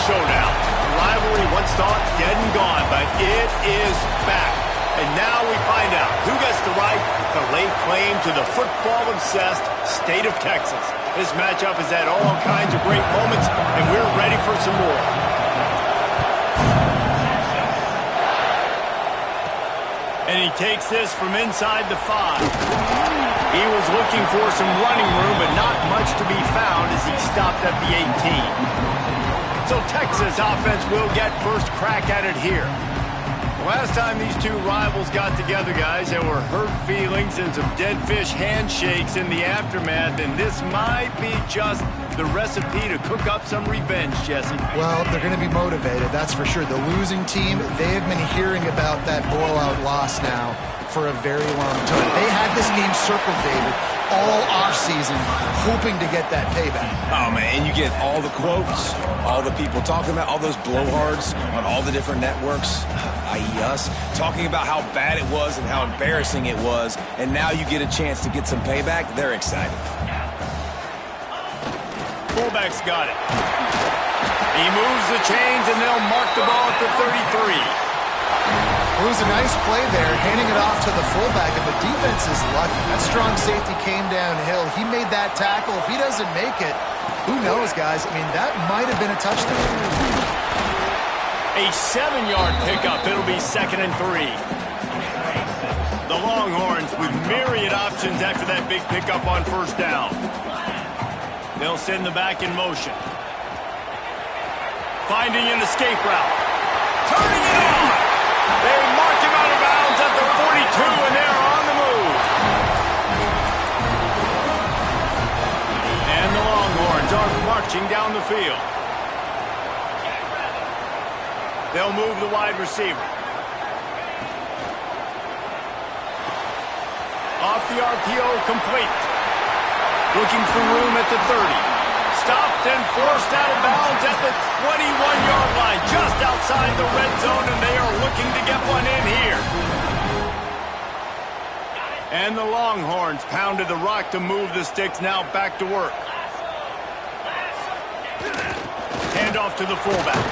showdown. The rivalry once thought dead and gone, but it is back. And now we find out who gets the right to lay claim to the football-obsessed state of Texas. This matchup has had all kinds of great moments, and we're ready for some more. And he takes this from inside the 5. He was looking for some running room, but not much to be found as he stopped at the 18. So Texas offense will get first crack at it here. Last time these two rivals got together, guys, there were hurt feelings and some dead fish handshakes in the aftermath, and this might be just the recipe to cook up some revenge, Jesse. Well, they're going to be motivated, that's for sure. The losing team, they have been hearing about that blowout loss now for a very long time. They had this game circled, David, all offseason, hoping to get that payback. Oh, man, and you get all the quotes, all the people talking about, all those blowhards on all the different networks, i.e. us, talking about how bad it was and how embarrassing it was, and now you get a chance to get some payback. They're excited. Fullback's got it. He moves the chains, and they'll mark the ball at the 33. It was a nice play there, handing it off to the fullback, and the defense is lucky. That strong safety came downhill. He made that tackle. If he doesn't make it, who knows, guys? I mean, that might have been a touchdown. A 7-yard pickup. It'll be 2nd and 3. The Longhorns with myriad options after that big pickup on first down. They'll send the back in motion. Finding an escape route. Turning it on. They mark him out of bounds at the 42, and they're on the move. And the Longhorns are marching down the field. They'll move the wide receiver. Off the RPO, complete. Looking for room at the 30. Stopped and forced out of bounds at the 21-yard line, just outside the red zone, and they are looking to get one in here. And the Longhorns pounded the rock to move the sticks, now back to work. Hand off to the fullback.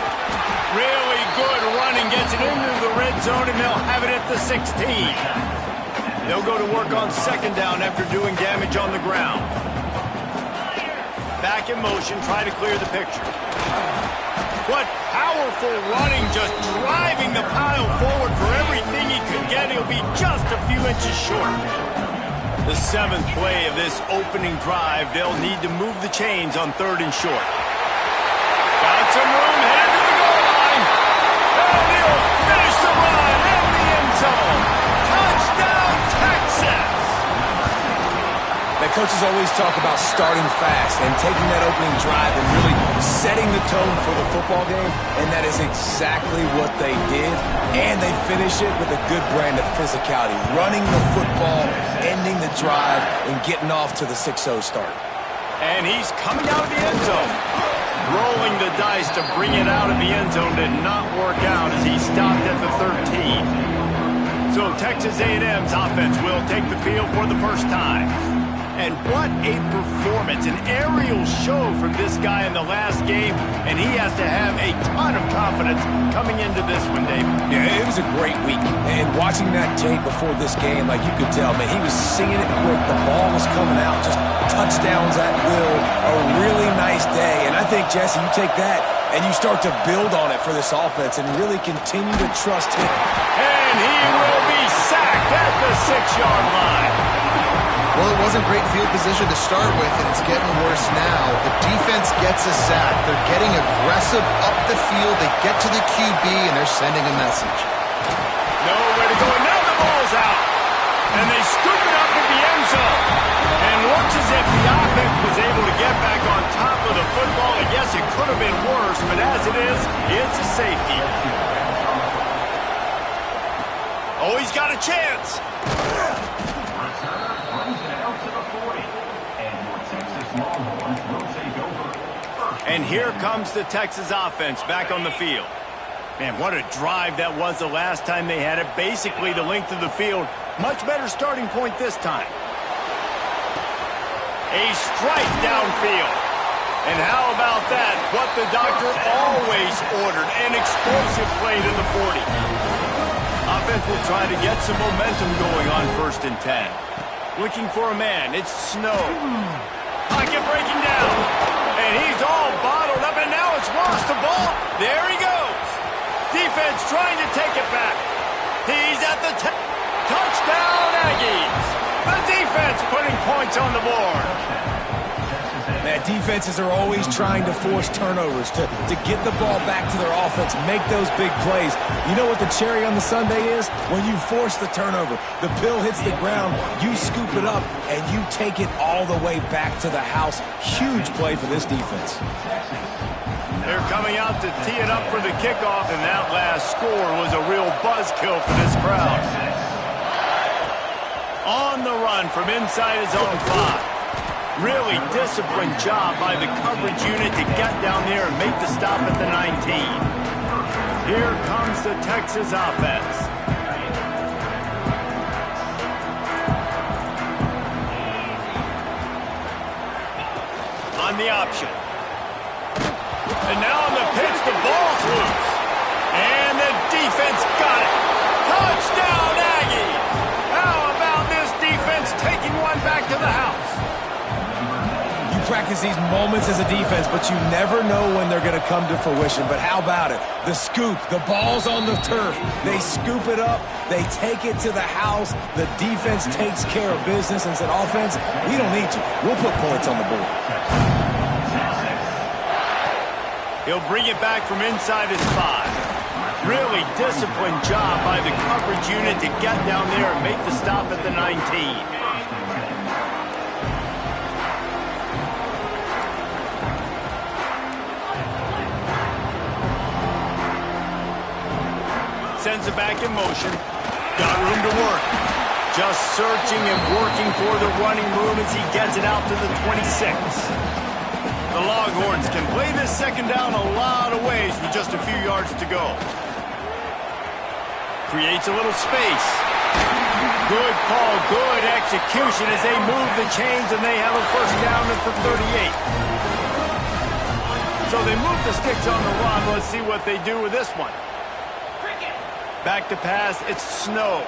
Really good running, gets it into the red zone, and they'll have it at the 16. They'll go to work on second down after doing damage on the ground. Back in motion, try to clear the picture. What powerful running, just driving the pile forward for everything he could get. He'll be just a few inches short. The 7th play of this opening drive, they'll need to move the chains on 3rd and short. Got some room, headed to the goal line. And he'll finish the run in the end zone. Touchdown, Texas! The coaches always talk about starting fast and taking that opening drive and really setting the tone for the football game, and that is exactly what they did, and they finish it with a good brand of physicality, running the football, ending the drive, and getting off to the 6-0 start. And he's coming out of the end zone. Rolling the dice to bring it out of the end zone did not work out as he stopped at the 13. So Texas A&M's offense will take the field for the first time. And what a performance, an aerial show from this guy in the last game, and he has to have a ton of confidence coming into this one, David. Yeah, it was a great week, and watching that tape before this game, like you could tell, man, he was seeing it quick, the ball was coming out, just touchdowns at will, a really nice day, and I think, Jesse, you take that, and you start to build on it for this offense and really continue to trust him. And he will be sacked at the 6-yard line. Well, it wasn't great field position to start with, and it's getting worse now. The defense gets a sack. They're getting aggressive up the field. They get to the QB, and they're sending a message. Nowhere to go, and now the ball's out. And they scoop it up in the end zone. And looks as if the offense was able to get back on top of the football. And yes, it could have been worse, but as it is, it's a safety. Oh, he's got a chance. And here comes the Texas offense back on the field. Man, what a drive that was the last time they had it. Basically the length of the field. Much better starting point this time. A strike downfield. And how about that? What the doctor always ordered, an explosive play to the 40. Offense will try to get some momentum going on 1st and 10. Looking for a man. It's Snow. Pocket breaking down. And he's all bottled up, and now it's lost the ball. There he goes. Defense trying to take it back. He's at the touchdown, Aggies. The defense putting points on the board. Man, defenses are always trying to force turnovers, to get the ball back to their offense, make those big plays. You know what the cherry on the sundae is? When you force the turnover, the pill hits the ground, you scoop it up, and you take it all the way back to the house. Huge play for this defense. They're coming out to tee it up for the kickoff, and that last score was a real buzzkill for this crowd. On the run from inside his own 5. Really disciplined job by the coverage unit to get down there and make the stop at the 19. Here comes the Texas offense. On the option. And now on the pitch, the ball's loose. And the defense got it. Touchdown, Aggies! How about this defense taking one back to the house? Practice these moments as a defense, but you never know when they're going to come to fruition. But how about it? The scoop, the ball's on the turf. They scoop it up. They take it to the house. The defense takes care of business and said, offense, we don't need you. We'll put points on the board. He'll bring it back from inside his 5. Really disciplined job by the coverage unit to get down there and make the stop at the 19. Sends it back in motion. Got room to work. Just searching and working for the running room as he gets it out to the 26. The Longhorns can play this 2nd down a lot of ways with just a few yards to go. Creates a little space. Good call, good execution as they move the chains and they have a 1st down at the 38. So they move the sticks on the run. Let's see what they do with this one. Back to pass, it's Snow.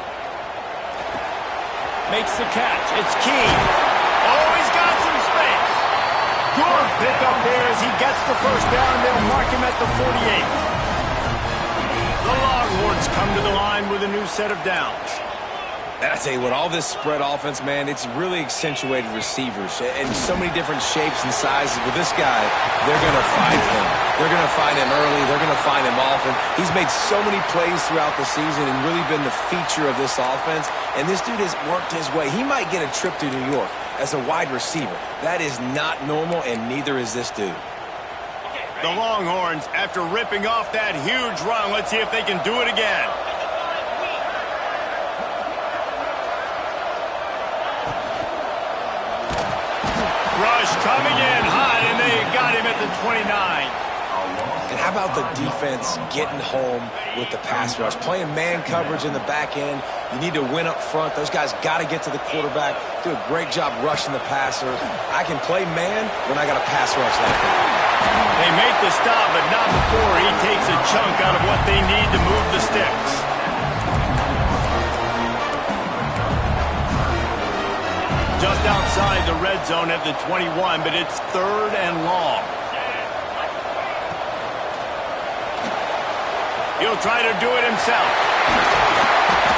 Makes the catch, it's Keene. Oh, he's got some space. Good pickup there as he gets the 1st down. They'll mark him at the 48. The Longhorns come to the line with a new set of downs. And I tell you what, all this spread offense, man, it's really accentuated receivers and so many different shapes and sizes. With this guy, they're going to find him. They're going to find him early. They're going to find him often. He's made so many plays throughout the season and really been the feature of this offense. And this dude has worked his way. He might get a trip to New York as a wide receiver. That is not normal, and neither is this dude. The Longhorns, after ripping off that huge run, let's see if they can do it again. Rush coming in hot, and they got him at the 29. And how about the defense getting home with the pass rush? Playing man coverage in the back end. You need to win up front. Those guys got to get to the quarterback. Do a great job rushing the passer. I can play man when I got a pass rush like that. They make the stop, but not before he takes a chunk out of what they need to move the sticks. Just outside the red zone at the 21, but it's 3rd and long. He'll try to do it himself.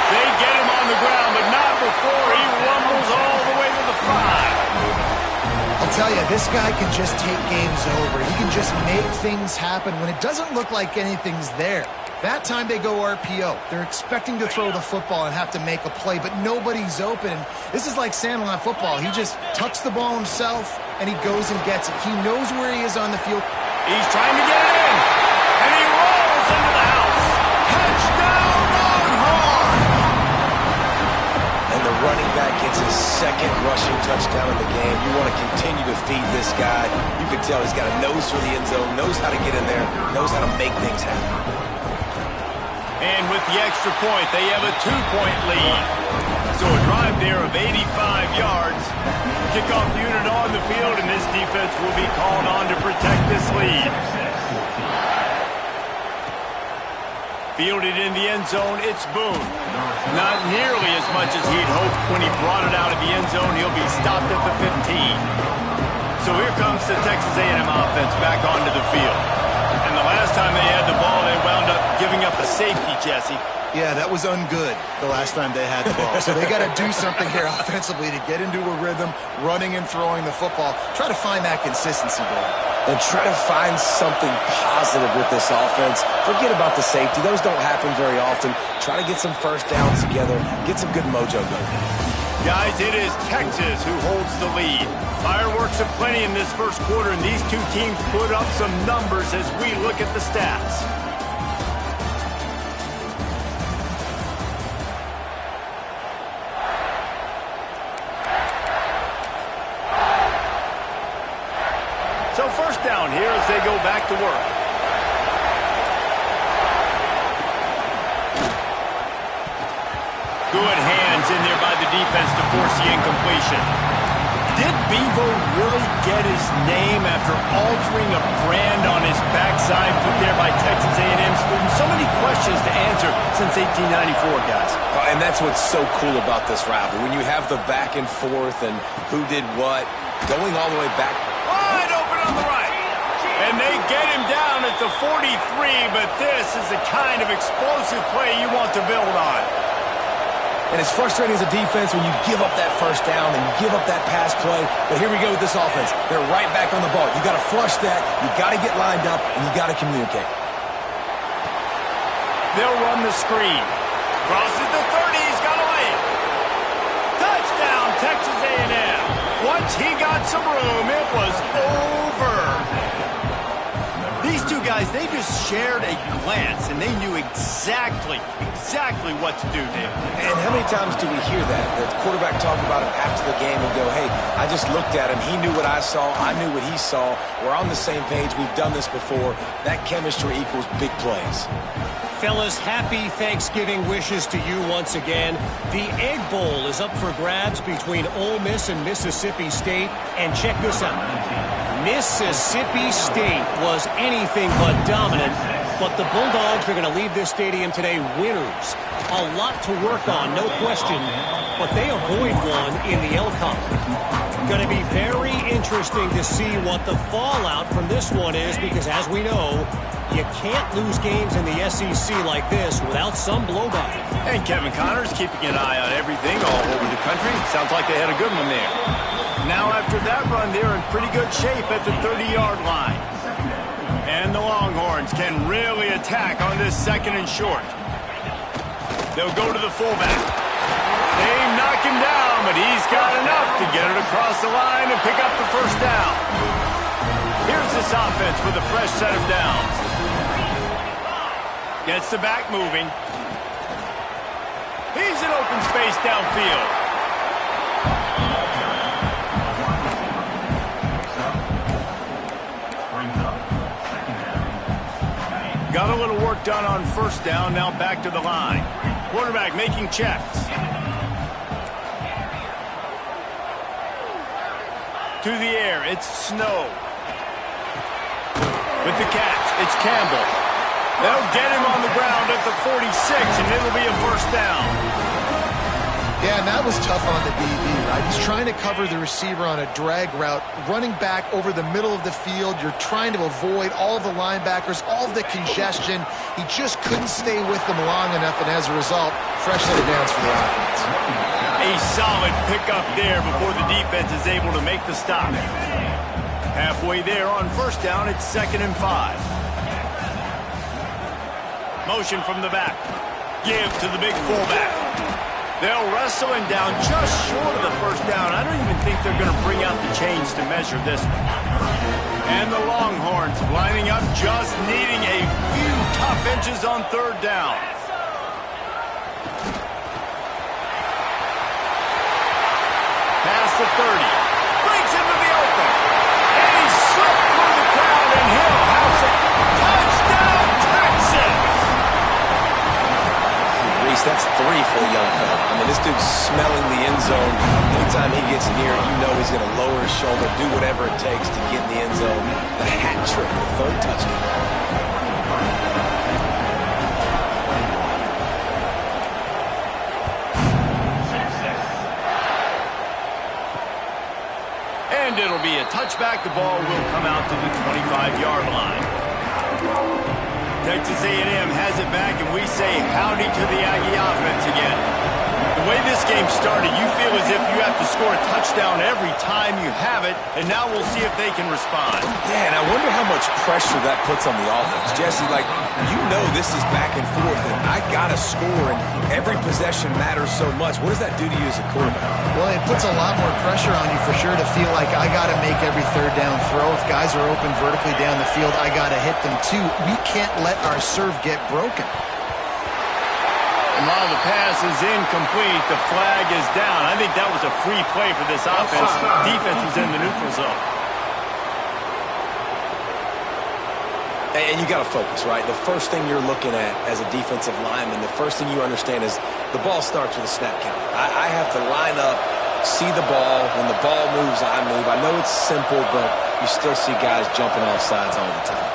They get him on the ground, but not before he rumbles all the way to the 5. I'll tell you, this guy can just take games over. He can just make things happen when it doesn't look like anything's there. That time they go RPO. They're expecting to throw the football and have to make a play, but nobody's open. This is like Sandlot football. He just tucks the ball himself, and he goes and gets it. He knows where he is on the field. He's trying to get it in, and he rolls into the house. Touchdown, Longhorns! And the running back gets his 2nd rushing touchdown of the game. You want to continue to feed this guy. You can tell he's got a nose for the end zone, knows how to get in there, knows how to make things happen. And with the extra point, they have a 2-point lead. So a drive there of 85 yards. Kickoff unit on the field, and this defense will be called on to protect this lead. Fielded in the end zone, it's Boone. Not nearly as much as he'd hoped when he brought it out of the end zone. He'll be stopped at the 15. So here comes the Texas A&M offense back onto the field. And the last time they had the ball, they wound up giving up a safety, Jesse. Yeah, that was ungood the last time they had the ball. So they got to do something here offensively to get into a rhythm, running and throwing the football. Try to find that consistency, Dave. And try to find something positive with this offense. Forget about the safety. Those don't happen very often. Try to get some first downs together. Get some good mojo going. Guys, it is Texas who holds the lead. Fireworks aplenty in this first quarter, and these two teams put up some numbers as we look at the stats. So first down here as they go back to work. Good hands in there by the defense to force the incompletion. Did Bevo really get his name after altering a brand on his backside put there by Texas A&M students? So many questions to answer since 1894, guys. And that's what's so cool about this rivalry. When you have the back and forth and who did what, going all the way back. Wide open on the right. And they get him down at the 43, but this is the kind of explosive play you want to build on. And it's frustrating as a defense when you give up that first down and you give up that pass play. But here we go with this offense. They're right back on the ball. You got to flush that. You got to get lined up, and you got to communicate. They'll run the screen. Crosses the 30. He's got a lane. Touchdown, Texas A&M. Once he got some room, it was over. These two guys, they just shared a glance, and they knew exactly what to do, Dave. And how many times do we hear that? The quarterback talk about him after the game and go, hey, I just looked at him. He knew what I saw. I knew what he saw. We're on the same page. We've done this before. That chemistry equals big plays. Fellas, happy Thanksgiving wishes to you once again. The Egg Bowl is up for grabs between Ole Miss and Mississippi State. And check this out. Mississippi State was anything but dominant, but the Bulldogs are going to leave this stadium today winners. A lot to work on, no question, but they avoid one in the Elcon. Going to be very interesting to see what the fallout from this one is, because as we know, you can't lose games in the SEC like this without some blowback. And Kevin Connors keeping an eye on everything all over the country. Sounds like they had a good one there. Now after that run, they're in pretty good shape at the 30-yard line. And the Longhorns can really attack on this second and short. They'll go to the fullback. They knock him down, but he's got enough to get it across the line and pick up the first down. Here's this offense with a fresh set of downs. Gets the back moving. He's in open space downfield. Got a little work done on first down, now back to the line. Quarterback making checks. To the air, it's Snow. With the catch, it's Campbell. They'll get him on the ground at the 46, and it'll be a first down. Yeah, and that was tough on the DB, right? He's trying to cover the receiver on a drag route, running back over the middle of the field. You're trying to avoid all of the linebackers, all of the congestion. He just couldn't stay with them long enough, and as a result, fresh set of downs for the offense. A solid pickup there before the defense is able to make the stop. Halfway there on first down, it's 2nd and 5. Motion from the back. Give to the big fullback. They'll wrestle him down just short of the first down. I don't even think they're going to bring out the chains to measure this one. And the Longhorns lining up, just needing a few tough inches on third down. Past the 30. Breaks into the open. And he slipped through the crowd, and he'll house it. Touchdown, Texas! least. That's 3 for the young fella. I mean, this dude's smelling the end zone. Anytime he gets near, you know he's going to lower his shoulder, do whatever it takes to get in the end zone. The hat trick, the 3rd touchdown. And it'll be a touchback. The ball will come out to the 25-yard line. Texas A&M has it back, and we say howdy to the Aggie offense again. The way this game started, you feel as if you have to score a touchdown every time you have it, and now we'll see if they can respond. Yeah, and I wonder how much pressure that puts on the offense. Jesse, like, you know this is back and forth, and I got to score, and every possession matters so much. What does that do to you as a quarterback? Well, it puts a lot more pressure on you for sure to feel like I got to make every 3rd down throw. If guys are open vertically down the field, I got to hit them too. We can't let our serve get broken. And while the pass is incomplete, the flag is down. I think that was a free play for this offense. Defense was in the neutral zone. And you got to focus, right? The first thing you're looking at as a defensive lineman, the first thing you understand is the ball starts with a snap count. I have to line up, see the ball. When the ball moves, I move. I know it's simple, but you still see guys jumping off sides all the time.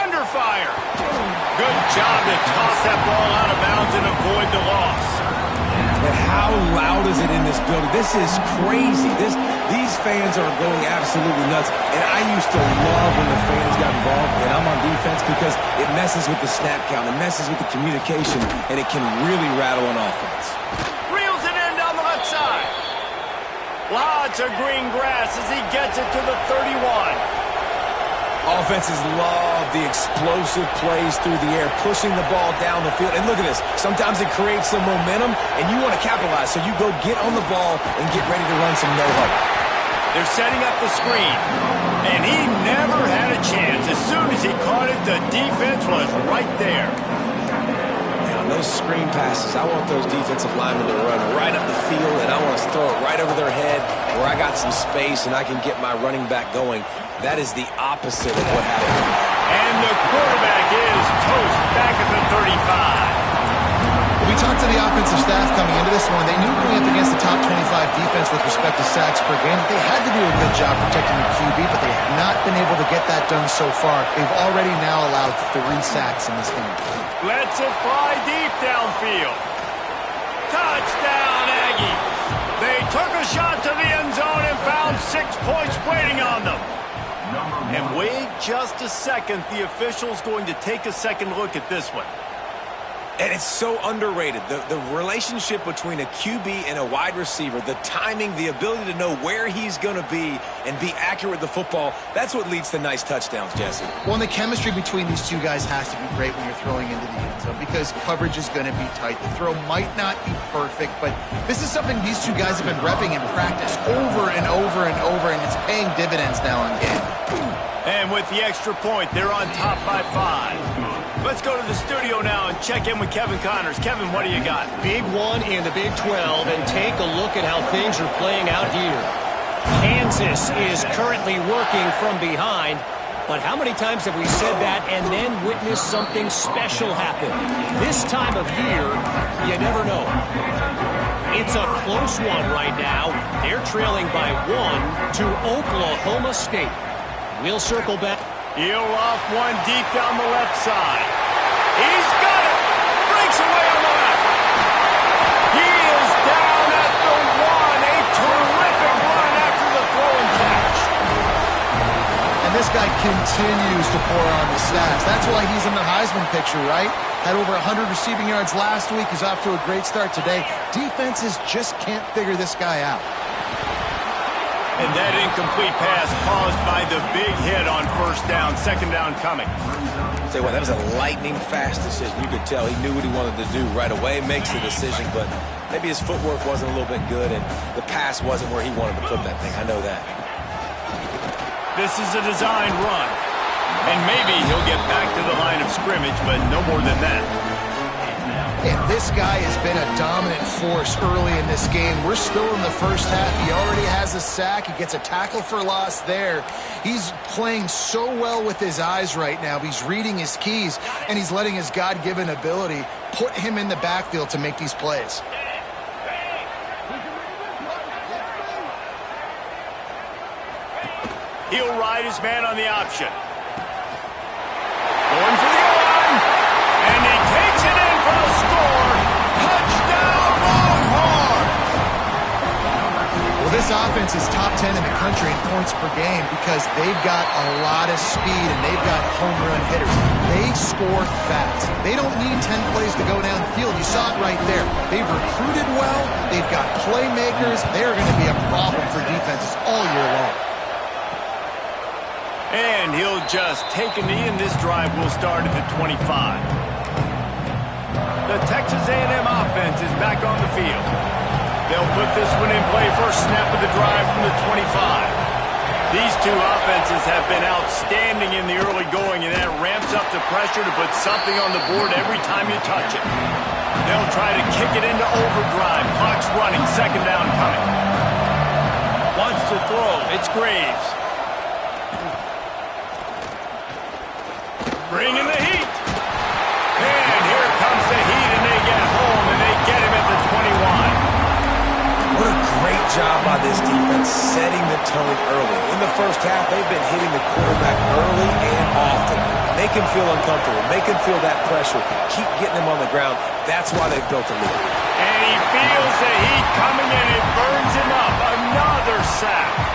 Under fire. Good job to toss that ball out of bounds and avoid the loss. And how loud is it in this building? This is crazy. These fans are going absolutely nuts. And I used to love when the fans got involved, and I'm on defense, because it messes with the snap count, it messes with the communication, and it can really rattle an offense. Reels it in down the left side. Lots of green grass as he gets it to the 31. Offenses love the explosive plays through the air, pushing the ball down the field. And look at this. Sometimes it creates some momentum, and you want to capitalize. So you go get on the ball and get ready to run some no-huddle. They're setting up the screen, and he never had a chance. As soon as he caught it, the defense was right there. Now, those screen passes, I want those defensive linemen to run right up the field, and I want to throw it right over their head where I got some space and I can get my running back going. That is the opposite of what happened. And the quarterback is toast back at the 35. We talked to the offensive staff coming into this one. They knew going up against the top 25 defense with respect to sacks per game, they had to do a good job protecting the QB, but they have not been able to get that done so far. They've already now allowed 3 sacks in this game. Lets it fly deep downfield. Touchdown, Aggies. They took a shot to the end zone and found 6 points waiting on them. And wait just a second. The official's going to take a second look at this one. And it's so underrated. The relationship between a QB and a wide receiver, the timing, the ability to know where he's going to be and be accurate with the football, that's what leads to nice touchdowns, Jesse. Well, and the chemistry between these two guys has to be great when you're throwing into the end zone because coverage is going to be tight. The throw might not be perfect, but this is something these two guys have been repping in practice over and over and over, and it's paying dividends now in game. And with the extra point, they're on top by 5. Let's go to the studio now and check in with Kevin Connors. Kevin, what do you got? Big one in the Big 12, and take a look at how things are playing out here. Kansas is currently working from behind, but how many times have we said that and then witnessed something special happen? This time of year, you never know. It's a close one right now. They're trailing by 1 to Oklahoma State. We'll circle back. He'll off one deep down the left side. He's got it. Breaks away on the left. He is down at the 1. A terrific run after the throw and catch. And this guy continues to pour on the stats. That's why he's in the Heisman picture, right? Had over 100 receiving yards last week. He's off to a great start today. Defenses just can't figure this guy out. And that incomplete pass caused by the big hit on first down. Second down coming. Tell you what, that was a lightning fast decision. You could tell he knew what he wanted to do right away. Makes the decision, but maybe his footwork wasn't a little bit good, and the pass wasn't where he wanted to put that thing. I know that. This is a designed run. And maybe he'll get back to the line of scrimmage, but no more than that. And this guy has been a dominant force early in this game. We're still in the first half. He already has a sack. He gets a tackle for loss there. He's playing so well with his eyes right now. He's reading his keys, and he's letting his God-given ability put him in the backfield to make these plays. He'll ride his man on the option. Going for the line. And he takes it in for the score. Touchdown, Longhorns! Well, this offense is top 10 in the country in points per game because they've got a lot of speed and they've got home run hitters. They score fast. They don't need 10 plays to go downfield. You saw it right there. They've recruited well. They've got playmakers. They're going to be a problem for defenses all year long. And he'll just take a knee, and this drive will start at the 25. The Texas A&M offense is back on the field. They'll put this one in play first snap of the drive from the 25. These two offenses have been outstanding in the early going, and that ramps up the pressure to put something on the board every time you touch it. They'll try to kick it into overdrive. Clock's running, second down coming. Wants to throw. It's Graves. Bringing the heat. And here comes the heat, and they get home, and they get him at the 21. What a great job by this defense setting the tone early. In the first half, they've been hitting the quarterback early and often. Make him feel uncomfortable. Make him feel that pressure. Keep getting him on the ground. That's why they've built a lead. And he feels the heat coming, and it burns him up. Another sack.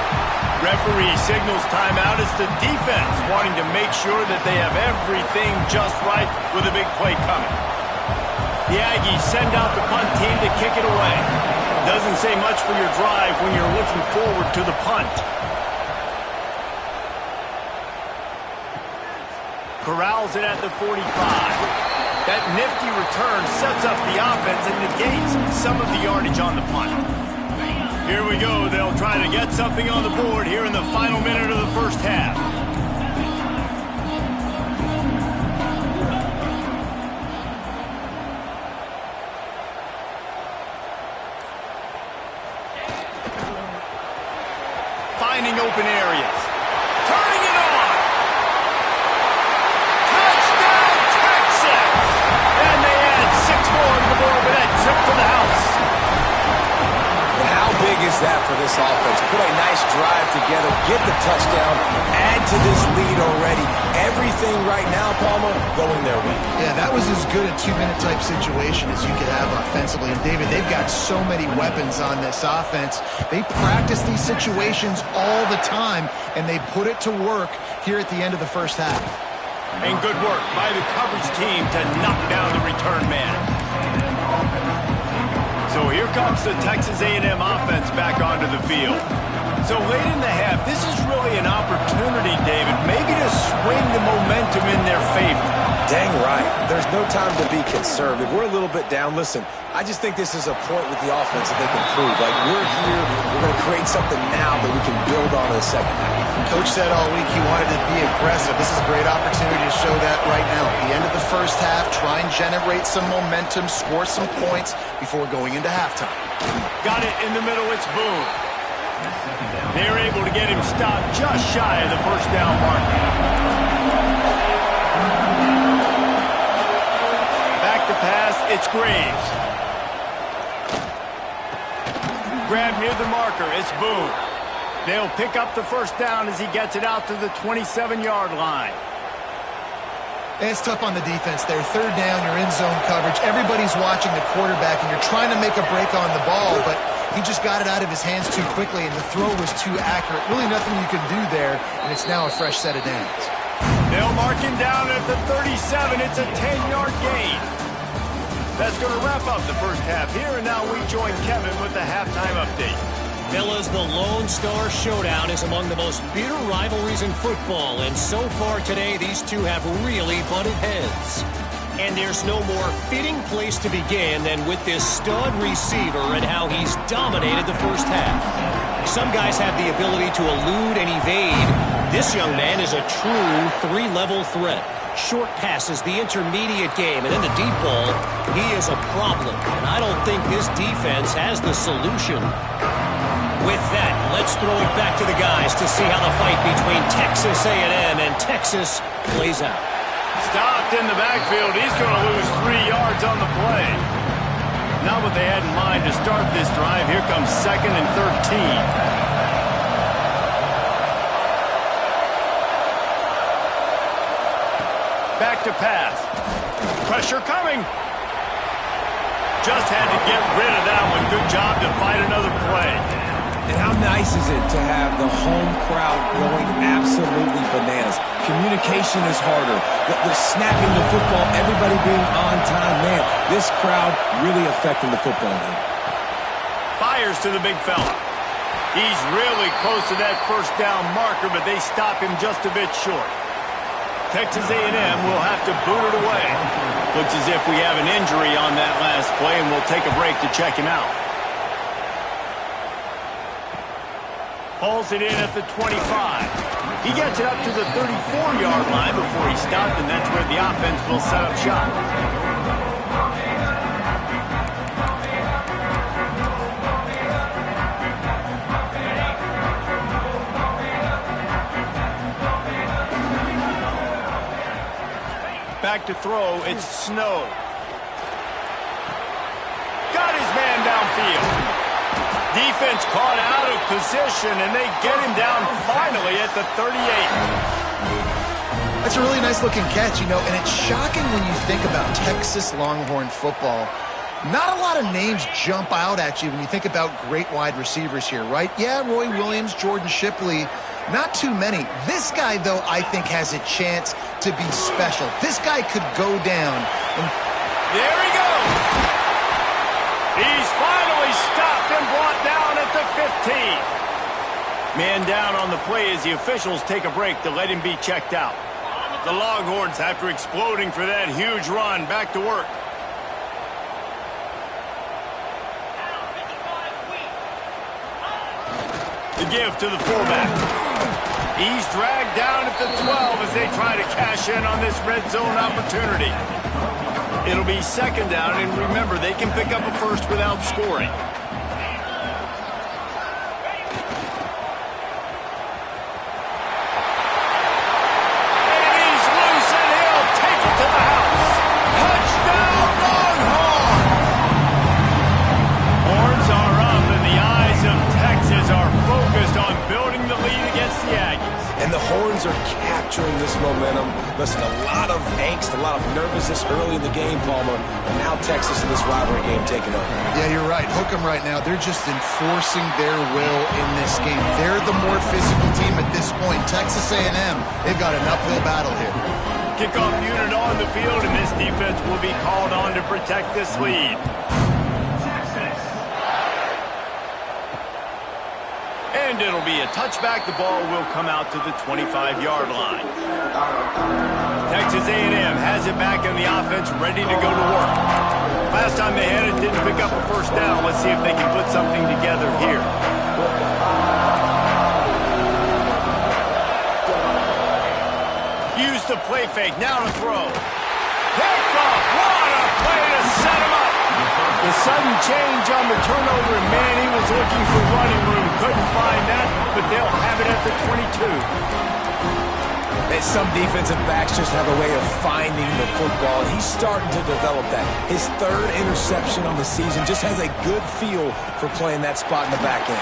Referee signals timeout. It's the defense wanting to make sure that they have everything just right with a big play coming. The Aggies send out the punt team to kick it away. Doesn't say much for your drive when you're looking forward to the punt. Corrals it at the 45. That nifty return sets up the offense and negates some of the yardage on the punt. Here we go. They'll try to get something on the board here in the final minute of the first half. Finding open areas. Turning it on. Touchdown, Texas! And they add 6 more to the board with that trip to the house. How big is that for this offense? Put a nice drive together, get the touchdown, add to this lead already. Everything right now, Palmer, going their way. Yeah, that was as good a 2-minute type situation as you could have offensively. And David, they've got so many weapons on this offense. They practice these situations all the time, and they put it to work here at the end of the first half. And good work by the coverage team to knock down the return man. So here comes the Texas A&M offense back onto the field. So late in the half, this is really an opportunity, David, maybe to swing the momentum in their favor. Dang right. There's no time to be concerned. If we're a little bit down, listen, I just think this is a point with the offense that they can prove. Like, we're here, we're going to create something now that we can build on in the second half. Coach said all week he wanted to be aggressive. This is a great opportunity to show that right now. At the end of the first half, try and generate some momentum, score some points before going into halftime. Got it in the middle, it's Boone. They're able to get him stopped just shy of the first down mark. Back to pass, it's Graves. Grab near the marker, it's Boone. They'll pick up the first down as he gets it out to the 27-yard line. It's tough on the defense there. Third down, you're in zone coverage. Everybody's watching the quarterback, and you're trying to make a break on the ball, but he just got it out of his hands too quickly, and the throw was too accurate. Really nothing you can do there, and it's now a fresh set of downs. They'll mark him down at the 37. It's a 10-yard gain. That's going to wrap up the first half here, and now we join Kevin with the halftime update. Fellas, the Lone Star Showdown is among the most bitter rivalries in football, and so far today, these two have really butted heads. And there's no more fitting place to begin than with this stud receiver and how he's dominated the first half. Some guys have the ability to elude and evade. This young man is a true three-level threat. short passes, the intermediate game, and in the deep ball, he is a problem. And I don't think this defense has the solution. With that, let's throw it back to the guys to see how the fight between Texas A&M and Texas plays out. Stopped in the backfield. He's going to lose 3 yards on the play. Not what they had in mind to start this drive. Here comes 2nd and 13. Back to pass. Pressure coming. Just had to get rid of that one. Good job to fight another play. And how nice is it to have the home crowd going absolutely bananas? Communication is harder. The snapping the football, everybody being on time. Man, this crowd really affecting the football game. Fires to the big fella. He's really close to that first down marker, but they stop him just a bit short. Texas A&M will have to boot it away. Looks as if we have an injury on that last play, and we'll take a break to check him out. Hauls it in at the 25. He gets it up to the 34-yard line before he stopped, and that's where the offense will set up shop. Back to throw, it's Snow. Got his man downfield. Defense caught out of position, and they get him down finally at the 38. That's a really nice-looking catch, and it's shocking when you think about Texas Longhorn football. Not a lot of names jump out at you when you think about great wide receivers here, right? Yeah, Roy Williams, Jordan Shipley, not too many. This guy, though, I think has a chance to be special. This guy could go down. There he goes. He's finally stopped and brought down at the 15. Man down on the play as the officials take a break to let him be checked out. The Longhorns, after exploding for that huge run, back to work. The give to the fullback. He's dragged down at the 12 as they try to cash in on this red zone opportunity. It'll be 2nd down, and remember, they can pick up a first without scoring. And he's loose, and he'll take it to the house. Touchdown, Longhorns! Horns are up, and the eyes of Texas are focused on building the lead against the Aggies. And the Horns are capturing this momentum. Listen, a lot of angst, a lot of nervousness early in the game, Palmer. And now Texas in this rivalry game taking over. Yeah, you're right. Hook them right now. They're just enforcing their will in this game. They're the more physical team at this point. Texas A&M, they've got an uphill battle here. Kickoff unit on the field, and this defense will be called on to protect this lead. And it'll be a touchback. The ball will come out to the 25-yard line. Texas A&M has it back in the offense, ready to go to work. Last time they had it, didn't pick up a first down. Let's see if they can put something together here. Use the play fake. Now to throw. Picked off. What a play to set him up. The sudden change on the turnover, and man, he was looking for running room. Couldn't find that, but they'll have it at the 22. And some defensive backs just have a way of finding the football, and he's starting to develop that. His 3rd interception on the season, just has a good feel for playing that spot in the back end.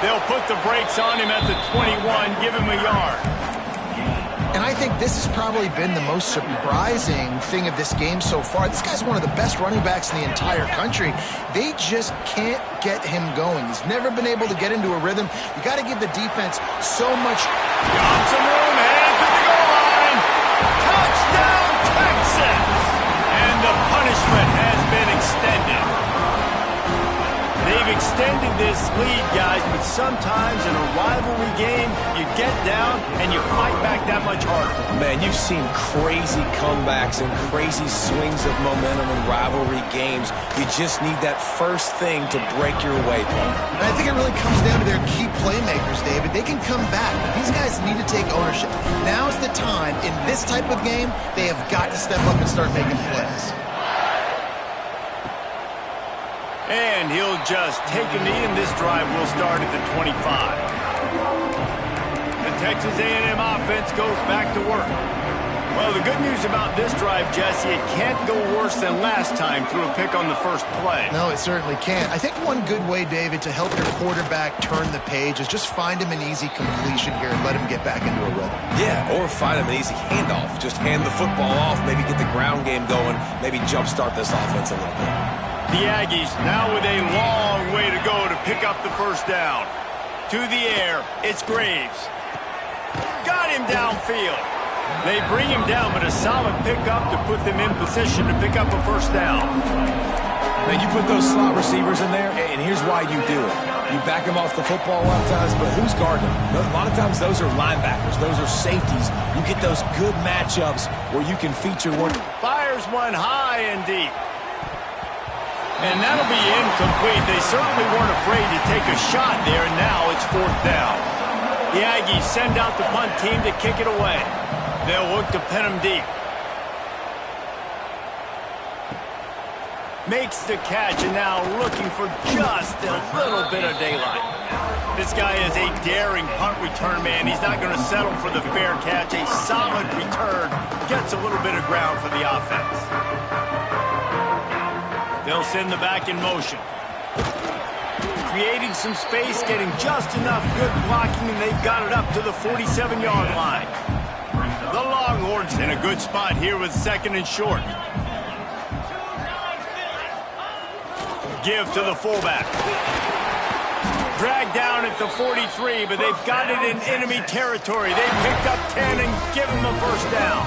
They'll put the brakes on him at the 21, give him a yard. And I think this has probably been the most surprising thing of this game so far. This guy's one of the best running backs in the entire country. They just can't get him going. He's never been able to get into a rhythm. You got to give the defense so much. Got some room, headed to the goal line. Touchdown, Texas! And the punishment has been extended. They've extended this lead, guys, but sometimes in a rivalry game, you get down and you fight back that much harder. Man, you've seen crazy comebacks and crazy swings of momentum in rivalry games. You just need that first thing to break your way, Paul. And I think it really comes down to their key playmakers, David. They can come back. These guys need to take ownership. Now's the time. In this type of game, they have got to step up and start making plays. And he'll just take a knee, and this drive will start at the 25. The Texas A&M offense goes back to work. Well, the good news about this drive, Jesse, it can't go worse than last time through a pick on the first play. No, it certainly can't. I think one good way, David, to help your quarterback turn the page is just find him an easy completion here and let him get back into a rhythm. Yeah, or find him an easy handoff. Just hand the football off, maybe get the ground game going, maybe jumpstart this offense a little bit. The Aggies now with a long way to go to pick up the first down. To the air, it's Graves. Got him downfield. They bring him down, but a solid pickup to put them in position to pick up a first down. Man, you put those slot receivers in there, and here's why you do it. You back them off the football a lot of times, but who's guarding them? A lot of times those are linebackers. Those are safeties. You get those good matchups where you can feature one. Fires one high and deep. And that'll be incomplete. They certainly weren't afraid to take a shot there, and now it's fourth down. The Aggies send out the punt team to kick it away. They'll look to pin him deep. Makes the catch, and now looking for just a little bit of daylight. This guy is a daring punt return man. He's not going to settle for the fair catch. A solid return gets a little bit of ground for the offense. They'll send the back in motion. Creating some space, getting just enough good blocking, and they've got it up to the 47-yard line. The Longhorns in a good spot here with second and short. Give to the fullback. Dragged down at the 43, but they've got it in enemy territory. They picked up 10 and give them the first down.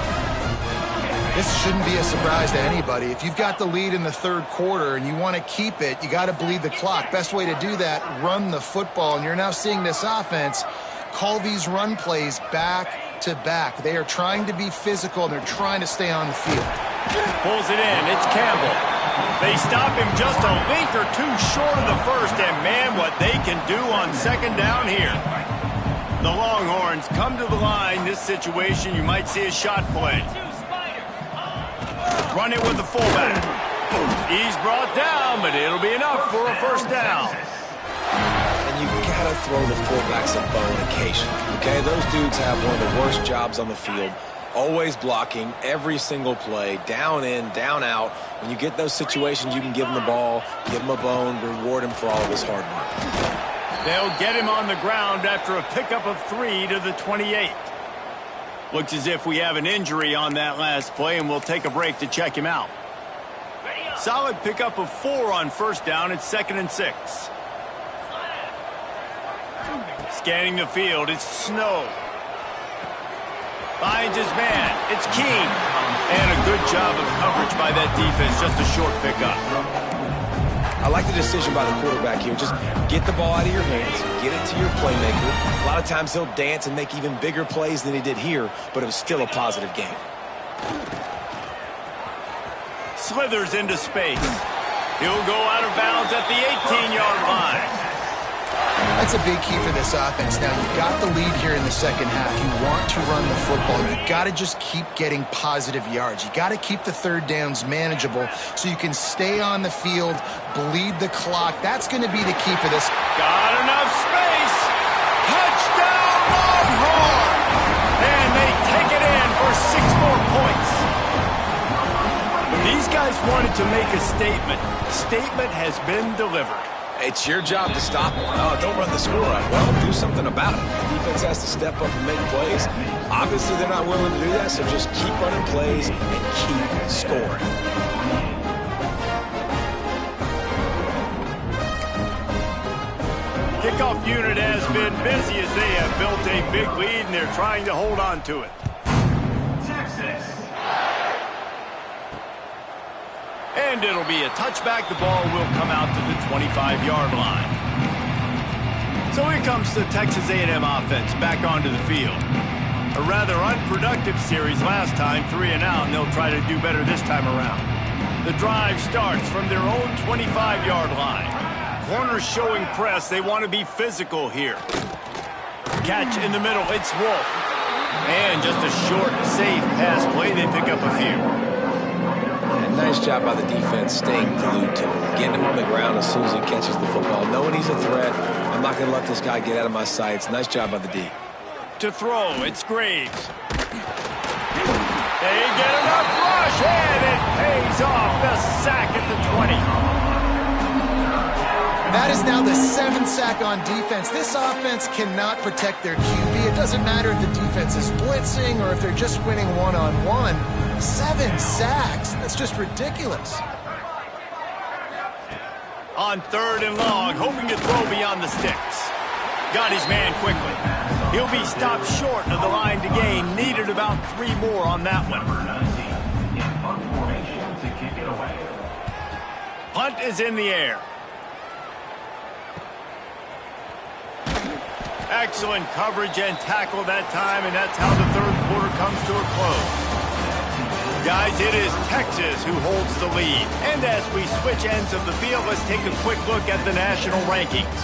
This shouldn't be a surprise to anybody. If you've got the lead in the third quarter and you want to keep it, you got to bleed the clock. Best way to do that, run the football. And you're now seeing this offense call these run plays back to back. They are trying to be physical, and they're trying to stay on the field. Pulls it in. It's Campbell. They stop him just a length or two short of the first, and man, what they can do on second down here. The Longhorns come to the line. This situation, you might see a shot play. Run it with the fullback. He's brought down, but it'll be enough for a first down. And you gotta throw the fullbacks a bone occasionally, okay? Those dudes have one of the worst jobs on the field. Always blocking every single play, down in, down out. When you get those situations, you can give him the ball, give him a bone, reward him for all of his hard work. They'll get him on the ground after a pickup of 3 to the 28. Looks as if we have an injury on that last play, and we'll take a break to check him out. Solid pickup of 4 on first down. It's 2nd and 6. Scanning the field, it's Snow. Finds his man. It's King. And a good job of coverage by that defense. Just a short pickup. I like the decision by the quarterback here. Just get the ball out of your hands, get it to your playmaker. A lot of times he'll dance and make even bigger plays than he did here, but it was still a positive game. Slithers into space. He'll go out of bounds at the 18-yard line. That's a big key for this offense. Now, you've got the lead here in the second half. You want to run the football. You've got to just keep getting positive yards. You've got to keep the third downs manageable so you can stay on the field, bleed the clock. That's going to be the key for this. Got enough space. Touchdown, Longhorn! And they take it in for 6 more points. These guys wanted to make a statement. Statement has been delivered. It's your job to stop them. Don't run the score up. Well, do something about it. The defense has to step up and make plays. Obviously, they're not willing to do that, so just keep running plays and keep scoring. Kickoff unit has been busy as they have built a big lead, and they're trying to hold on to it. And it'll be a touchback. The ball will come out to the 25-yard line. So here comes the Texas A&M offense back onto the field. A rather unproductive series last time, 3 and out, and they'll try to do better this time around. The drive starts from their own 25-yard line. Corners showing press. They want to be physical here. Catch in the middle. It's Wolf. And just a short, safe pass play. They pick up a few. And nice job by the defense staying glued to him. Getting him on the ground as soon as he catches the football. Knowing he's a threat. I'm not going to let this guy get out of my sights. Nice job by the D. To throw, it's Graves. They get enough rush, and it pays off. The sack at the 20. That is now the 7th sack on defense. This offense cannot protect their QB. It doesn't matter if the defense is blitzing or if they're just winning one-on-one. 7 sacks. That's just ridiculous. On 3rd and long, hoping to throw beyond the sticks. Got his man quickly. He'll be stopped short of the line to gain. Needed about 3 more on that one. Punt is in the air. Excellent coverage and tackle that time, and that's how the 3rd quarter comes to a close. Guys, it is Texas who holds the lead. And as we switch ends of the field, let's take a quick look at the national rankings.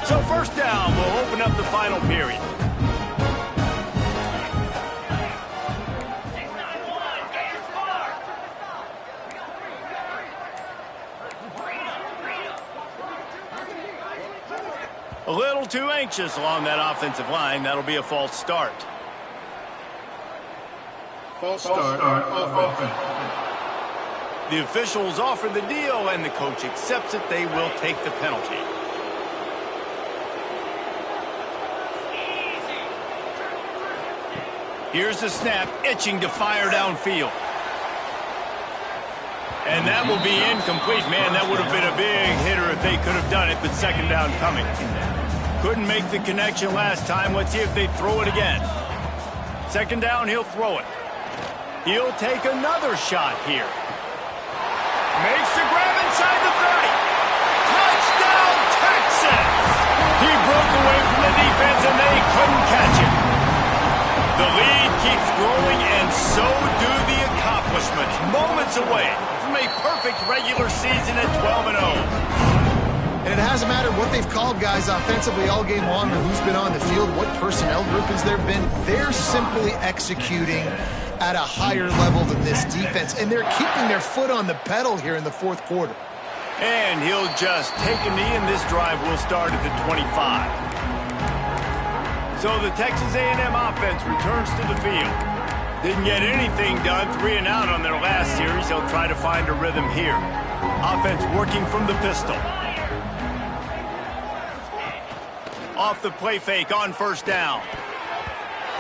So first down, we'll open up the final period. A little too anxious along that offensive line. That'll be a false start. False start offense. The officials offer the deal, and the coach accepts it. They will take the penalty. Here's the snap, itching to fire downfield. And that will be incomplete. Man, that would have been a big hitter if they could have done it, but 2nd down coming. Couldn't make the connection last time. Let's see if they throw it again. 2nd down, he'll throw it. He'll take another shot here. Makes the grab inside the 30. Touchdown, Texas! He broke away from the defense, and they couldn't catch him. The lead keeps growing, and so do the accomplishments. Moments away from a perfect regular season at 12-0. And it hasn't mattered what they've called guys offensively all game long or who's been on the field, what personnel group has there been. They're simply executing at a higher level than this defense, and they're keeping their foot on the pedal here in the 4th quarter. And he'll just take a knee, and this drive will start at the 25. So the Texas A&M offense returns to the field. Didn't get anything done, 3 and out on their last series. They'll try to find a rhythm here. Offense working from the pistol. Off the play fake on 1st down.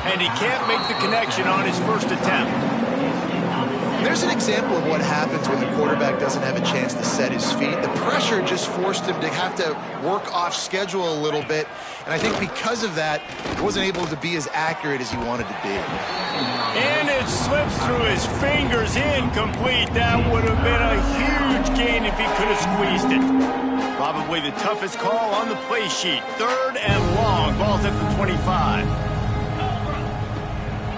And he can't make the connection on his first attempt. There's an example of what happens when the quarterback doesn't have a chance to set his feet. The pressure just forced him to have to work off schedule a little bit. And I think because of that, he wasn't able to be as accurate as he wanted to be. And it slips through his fingers, incomplete. That would have been a huge gain if he could have squeezed it. Probably the toughest call on the play sheet. 3rd and long. Ball's at the 25.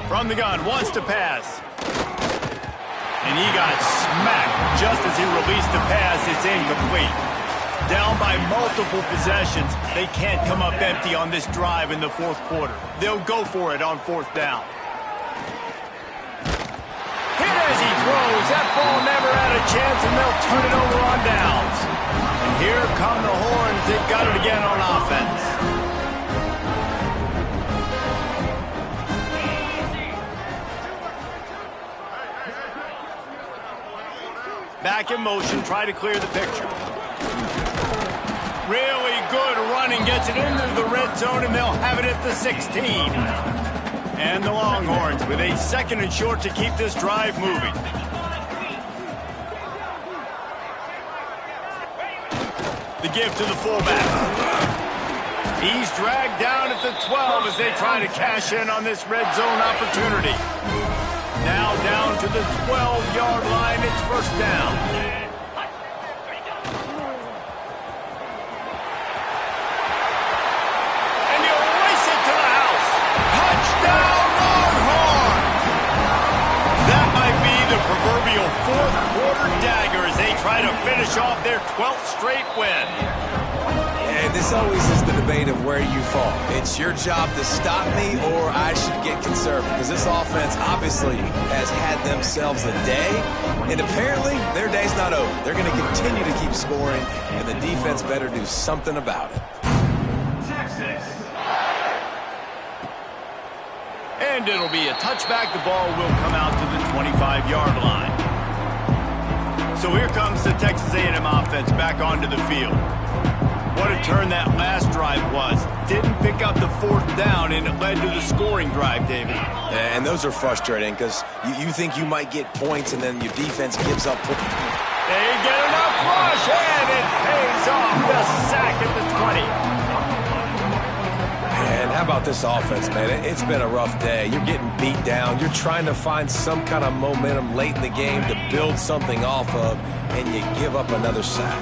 From the gun, wants to pass. And he got smacked just as he released the pass. It's incomplete. Down by multiple possessions. They can't come up empty on this drive in the 4th quarter. They'll go for it on 4th down. Hit as he throws. That ball never had a chance, and they'll turn it over on downs. And here come the Horns. They've got it again on offense. Back in motion, try to clear the picture. Really good running, gets it into the red zone, and they'll have it at the 16. And the Longhorns with a 2nd and short to keep this drive moving. The give to the fullback. He's dragged down at the 12 as they try to cash in on this red zone opportunity. Now down to the 12-yard line. It's first down. And he'll race it to the house. Touchdown, Longhorns! That might be the proverbial fourth-quarter dagger as they try to finish off their 12th straight win. And this always is the debate of where you fall. It's your job to stop me or I should get conservative, because this offense obviously has had themselves a day, and apparently their day's not over. They're going to continue to keep scoring, and the defense better do something about it. Texas. And it'll be a touchback. The ball will come out to the 25-yard line. So here comes the Texas A&M offense back onto the field. What a turn that last drive was. Didn't pick up the fourth down, and it led to the scoring drive, David. And those are frustrating because you think you might get points, and then your defense gives up points. They get enough rush, and it pays off. The sack at the 20. And how about this offense, man? It's been a rough day. You're getting beat down. You're trying to find some kind of momentum late in the game to build something off of, and you give up another sack.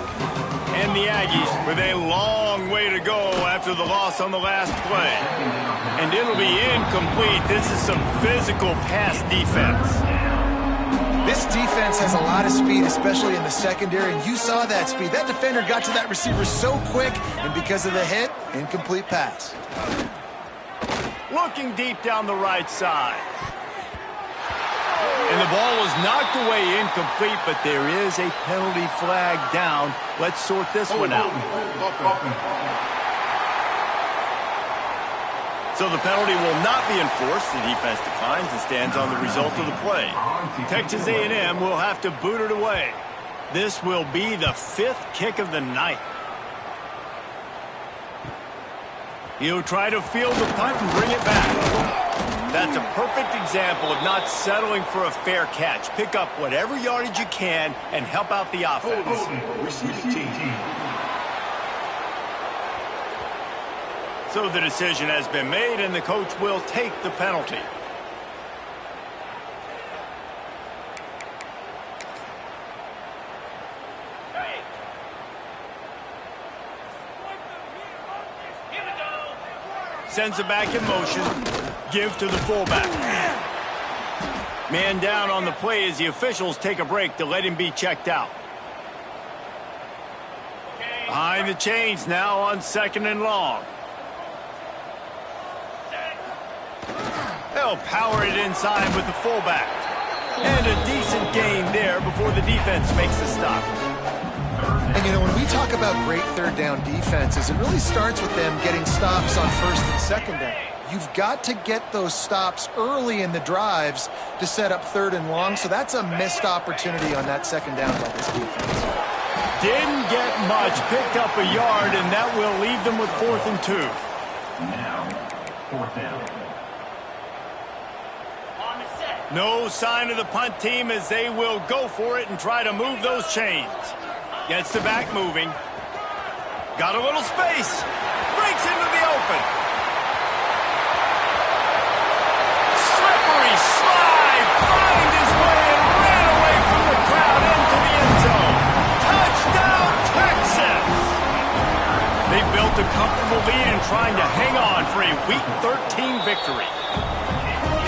And the Aggies with a long way to go after the loss on the last play. And it'll be incomplete. This is some physical pass defense. This defense has a lot of speed, especially in the secondary, and you saw that speed. That defender got to that receiver so quick, and because of the hit, incomplete pass. Looking deep down the right side. And the ball was knocked away incomplete, but there is a penalty flag down. Let's sort this one out. So the penalty will not be enforced. The defense declines and stands on the result of the play. Texas A&M will have to boot it away. This will be the 5th kick of the night. He'll try to field the punt and bring it back. That's a perfect example of not settling for a fair catch. Pick up whatever yardage you can and help out the offense. So the decision has been made, and the coach will take the penalty. Sends it back in motion. Give to the fullback. Man down on the play as the officials take a break to let him be checked out. Behind the chains now on 2nd and long. They'll power it inside with the fullback. And a decent gain there before the defense makes the stop. And, you know, when we talk about great third down defenses, it really starts with them getting stops on 1st and 2nd down. You've got to get those stops early in the drives to set up 3rd and long, so that's a missed opportunity on that 2nd down by this defense. Didn't get much, picked up a yard, and that will leave them with 4th and 2. Now, 4th down. No sign of the punt team as they will go for it and try to move those chains. Gets the back moving. Got a little space. Breaks into the open. Slippery slide. Find his way and ran away from the crowd into the end zone. Touchdown, Texas! They built a comfortable lead and trying to hang on for a Week 13 victory.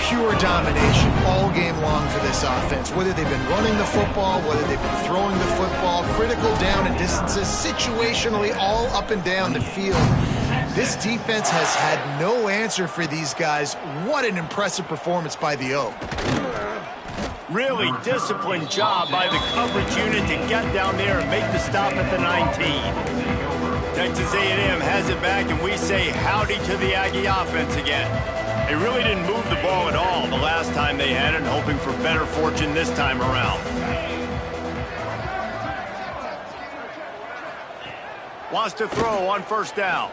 Pure domination all game long for this offense. Whether they've been running the football, whether they've been throwing the football, critical down and distances, situationally all up and down the field. This defense has had no answer for these guys. What an impressive performance by the O. Really disciplined job by the coverage unit to get down there and make the stop at the 19. Texas A&M has it back, and we say howdy to the Aggie offense again. They really didn't move the ball at all the last time they had it, hoping for better fortune this time around. Wants to throw on 1st down.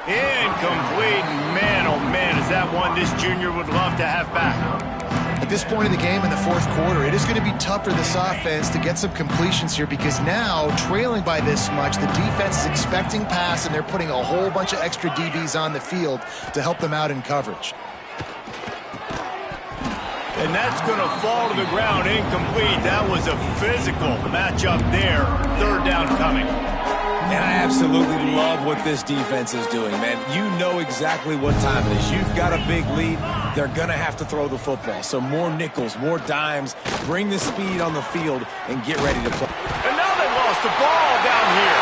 Incomplete. Man, oh man, is that one this junior would love to have back. At this point of the game in the fourth quarter, it is going to be tough for this offense to get some completions here because now, trailing by this much, the defense is expecting pass, and they're putting a whole bunch of extra DBs on the field to help them out in coverage. And that's going to fall to the ground incomplete. That was a physical matchup there. Third down coming. And I absolutely love what this defense is doing, man. You know exactly what time it is. You've got a big lead. They're going to have to throw the football. So more nickels, more dimes. Bring the speed on the field and get ready to play. And now they lost the ball down here.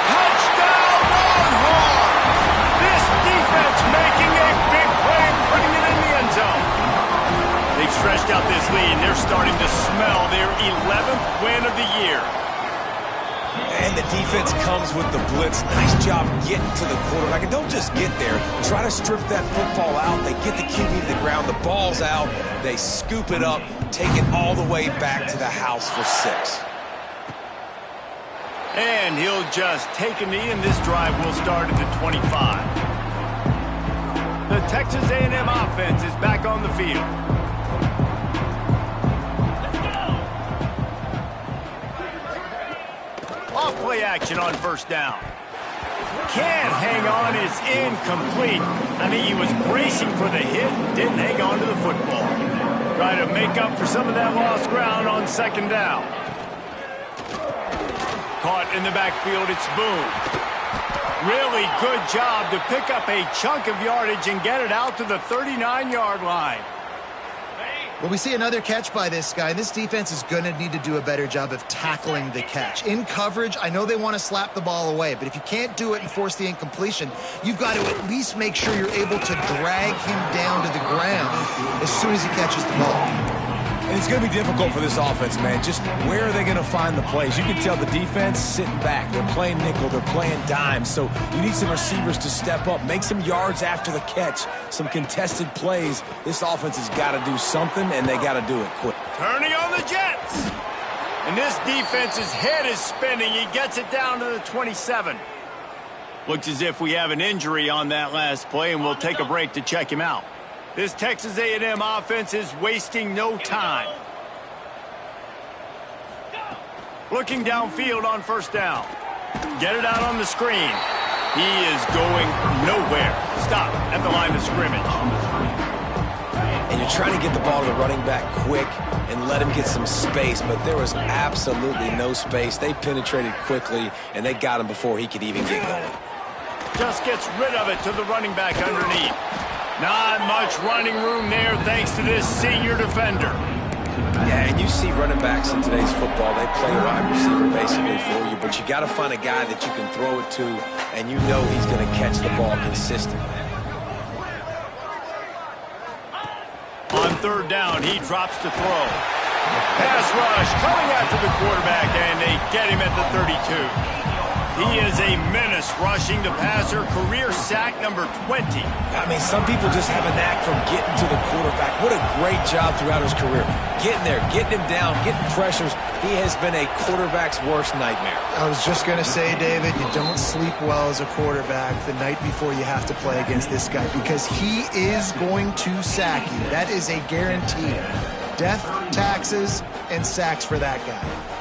Touchdown, Longhorn! This defense making a big play and putting it in the end zone. They've stretched out this lead, and they're starting to smell their 11th win of the year. And the defense comes with the blitz. Nice job getting to the quarterback. And don't just get there. Try to strip that football out. They get the QB to the ground. The ball's out. They scoop it up, take it all the way back to the house for 6. And he'll just take a knee, and this drive will start at the 25. The Texas A&M offense is back on the field. Off-play action on first down. Can't hang on, is incomplete. I mean, he was bracing for the hit, didn't hang on to the football. Try to make up for some of that lost ground on second down. Caught in the backfield, it's Boone. Really good job to pick up a chunk of yardage and get it out to the 39-yard line. Well, we see another catch by this guy. This defense is going to need to do a better job of tackling the catch. In coverage, I know they want to slap the ball away, but if you can't do it and force the incompletion, you've got to at least make sure you're able to drag him down to the ground as soon as he catches the ball. And it's going to be difficult for this offense, man. Just where are they going to find the plays? You can tell the defense sitting back. They're playing nickel. They're playing dime. So you need some receivers to step up, make some yards after the catch, some contested plays. This offense has got to do something, and they got to do it quick. Turning on the Jets. And this defense's head is spinning. He gets it down to the 27. Looks as if we have an injury on that last play, and we'll take a break to check him out. This Texas A&M offense is wasting no time. Looking downfield on first down. Get it out on the screen. He is going nowhere. Stop at the line of scrimmage. And you're trying to get the ball to the running back quick and let him get some space, but there was absolutely no space. They penetrated quickly, and they got him before he could even get going. Just gets rid of it to the running back underneath. Not much running room there thanks to this senior defender. Yeah, and you see running backs in today's football, they play a wide receiver basically for you, but you got to find a guy that you can throw it to, and you know he's going to catch the ball consistently. On third down, he drops to throw. Pass rush coming after the quarterback, and they get him at the 32. He is a menace rushing the passer, career sack number 20. I mean, some people just have a knack from getting to the quarterback. What a great job throughout his career. Getting there, getting him down, getting pressures. He has been a quarterback's worst nightmare. I was just going to say, David, you don't sleep well as a quarterback the night before you have to play against this guy because he is going to sack you. That is a guarantee. Death, taxes, and sacks for that guy.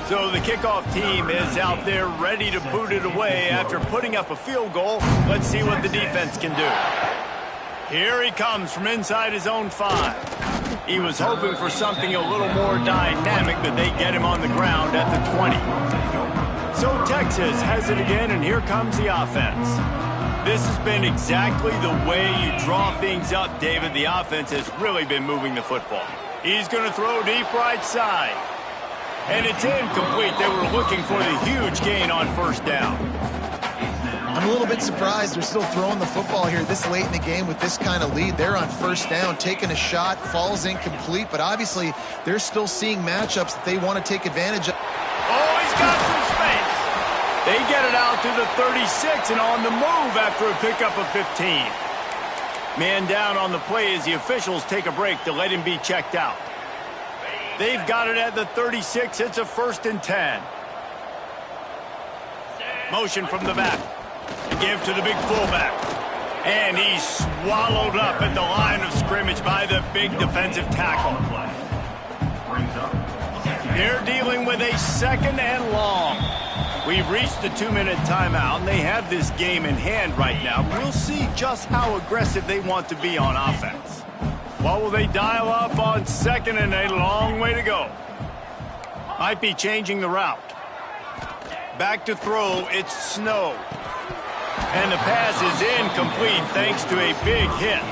So the kickoff team is out there ready to boot it away after putting up a field goal. Let's see what the defense can do. Here he comes from inside his own 5. He was hoping for something a little more dynamic, but they get him on the ground at the 20. So Texas has it again, and here comes the offense. This has been exactly the way you draw things up, David. The offense has really been moving the football. He's going to throw deep right side. And it's incomplete. They were looking for the huge gain on first down. I'm a little bit surprised they're still throwing the football here this late in the game with this kind of lead. They're on first down, taking a shot, falls incomplete, but obviously they're still seeing matchups that they want to take advantage of. Oh, he's got some space. They get it out to the 36 and on the move after a pickup of 15. Man down on the play as the officials take a break to let him be checked out. They've got it at the 36. It's a 1st and 10. Motion from the back. Give to the big fullback. And he's swallowed up at the line of scrimmage by the big defensive tackle. They're dealing with a second and long. We've reached the 2-minute timeout, and they have this game in hand right now. We'll see just how aggressive they want to be on offense. What will they dial up on second and a long way to go? Might be changing the route. Back to throw, it's Snow. And the pass is incomplete thanks to a big hit.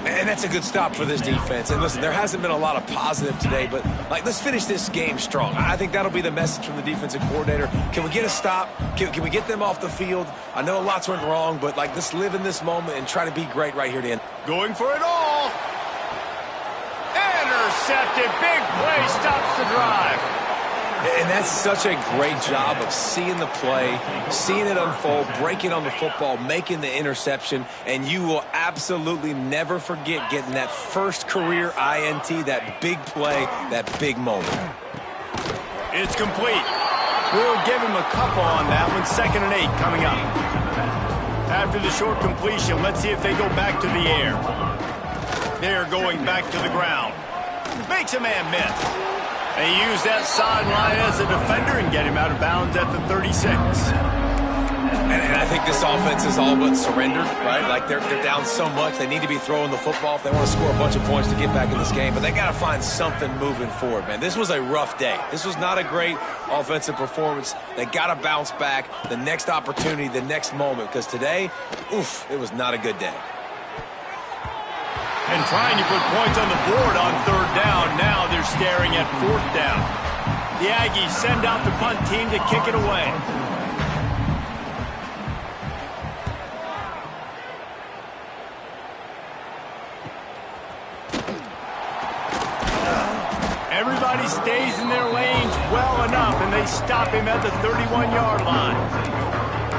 And that's a good stop for this defense. And listen, there hasn't been a lot of positive today, but let's finish this game strong. I think that'll be the message from the defensive coordinator. Can we get a stop? Can we get them off the field? I know lots went wrong, but let's live in this moment and try to be great right here at the end. Going for it all. Intercepted. Big play stops the drive. And that's such a great job of seeing the play, seeing it unfold, breaking on the football, making the interception, and you will absolutely never forget getting that first career INT, that big play, that big moment. It's complete. We'll give him a couple on that one. 2nd and 8 coming up. After the short completion, let's see if they go back to the air. They're going back to the ground. Makes a man miss. They use that sideline as a defender and get him out of bounds at the 36. And I think this offense is all but surrendered, right? They're down so much. They need to be throwing the football if they want to score a bunch of points to get back in this game. But they got to find something moving forward, man. This was a rough day. This was not a great offensive performance. They got to bounce back the next opportunity, the next moment. Because today, it was not a good day. And trying to put points on the board on 3rd down. Now they're staring at 4th down. The Aggies send out the punt team to kick it away. Everybody stays in their lanes well enough, and they stop him at the 31-yard line.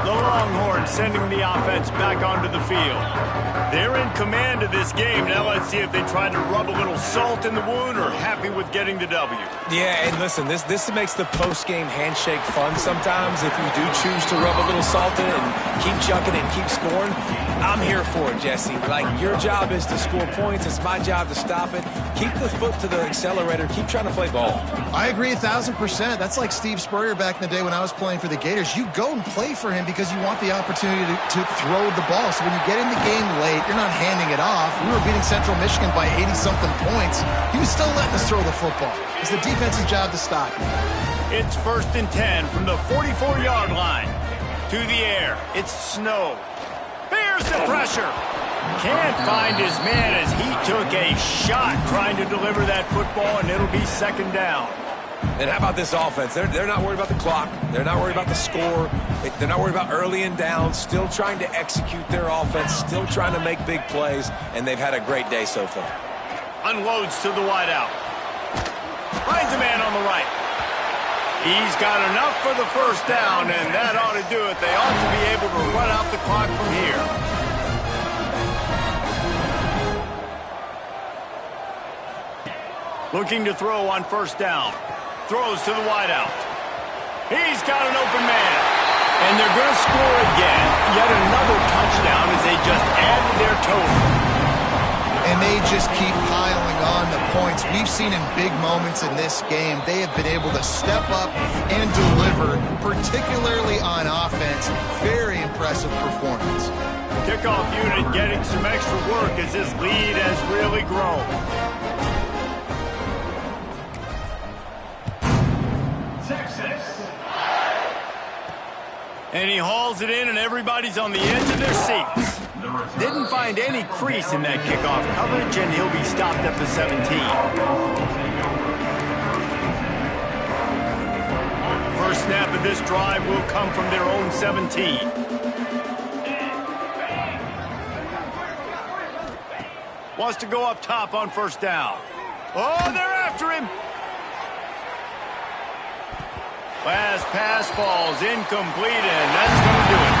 The Longhorns sending the offense back onto the field. They're in command of this game. Now let's see if they try to rub a little salt in the wound or happy with getting the W. Yeah, and listen, this makes the post-game handshake fun sometimes if you do choose to rub a little salt in it and keep chucking it and keep scoring. I'm here for it, Jesse. Your job is to score points. It's my job to stop it. Keep the foot to the accelerator. Keep trying to play ball. I agree 1,000%. That's like Steve Spurrier back in the day when I was playing for the Gators. You go and play for him because you want the opportunity to throw the ball. So when you get in the game late, you're not handing it off. We were beating Central Michigan by 80-something points. He was still letting us throw the football. It's the defense's job to stop it. It's 1st and 10 from the 44-yard line. To the air. It's Snow. Here's the pressure. Can't find his man as he took a shot trying to deliver that football, and it'll be 2nd down. And how about this offense? They're not worried about the clock. They're not worried about the score. They're not worried about early and down. Still trying to execute their offense. Still trying to make big plays. And they've had a great day so far. Unloads to the wideout. Finds a man on the right. He's got enough for the 1st down, and that ought to do it. They ought to be able to run out the clock from here. Looking to throw on 1st down. Throws to the wideout. He's got an open man. And they're going to score again. Yet another touchdown as they just added their total. And they just keep piling on the points. We've seen in big moments in this game, they have been able to step up and deliver, particularly on offense. Very impressive performance. Kickoff unit getting some extra work as this lead has really grown. And he hauls it in, and everybody's on the edge of their seats. Didn't find any crease in that kickoff coverage, and he'll be stopped at the 17. First snap of this drive will come from their own 17. Wants to go up top on 1st down. Oh, they're after him. Last pass falls incomplete, and that's going to do it.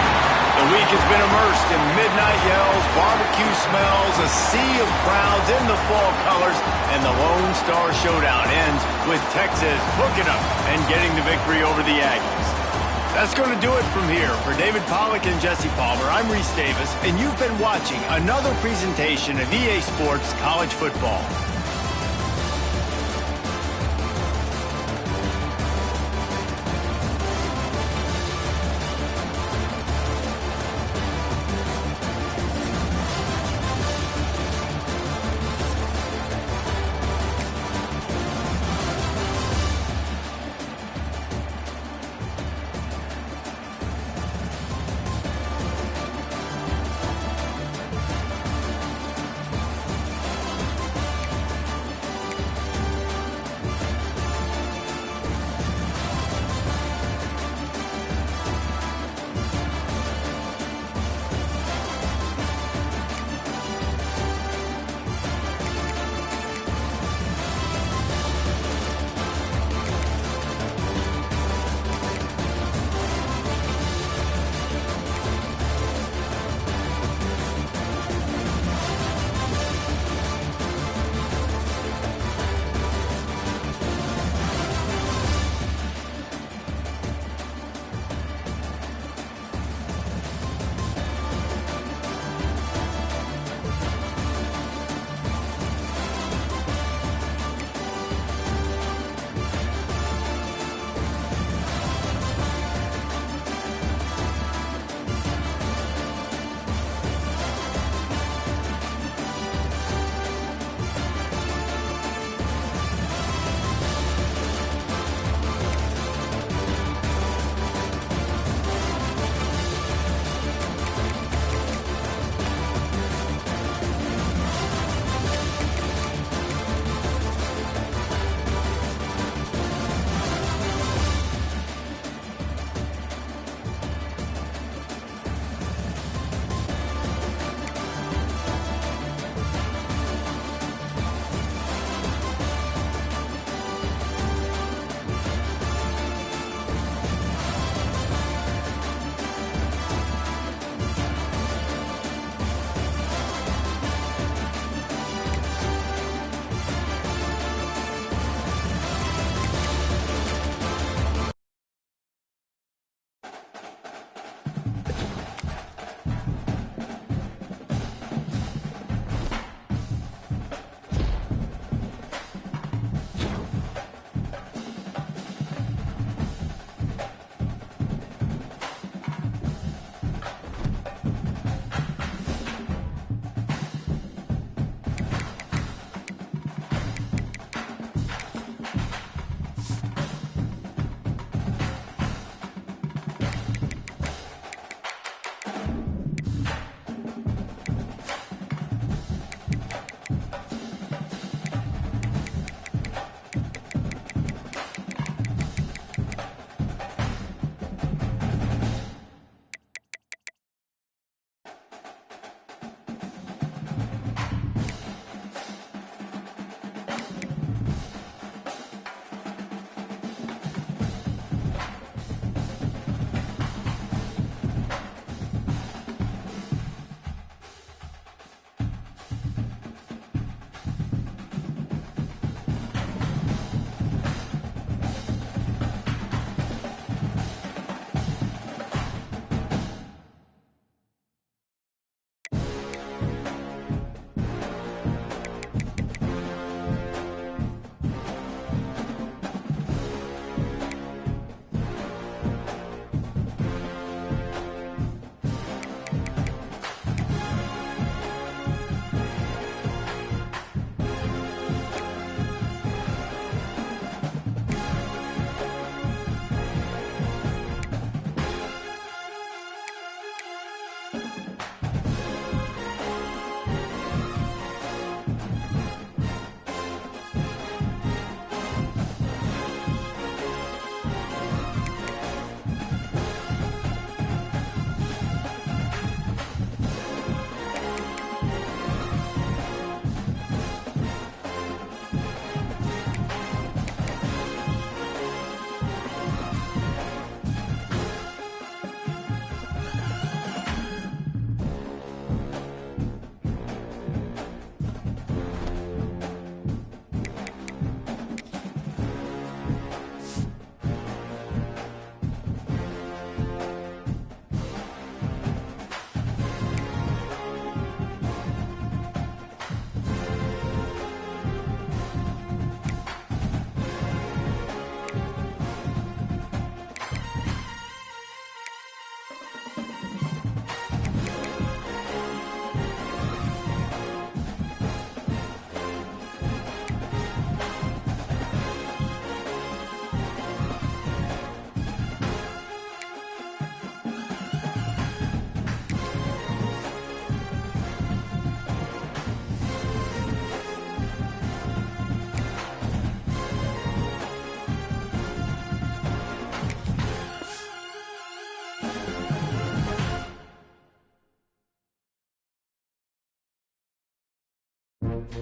The week has been immersed in midnight yells, barbecue smells, a sea of crowds in the fall colors, and the Lone Star Showdown ends with Texas hooking up and getting the victory over the Aggies. That's going to do it from here. For David Pollack and Jesse Palmer, I'm Reese Davis, and you've been watching another presentation of EA Sports College Football.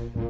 down.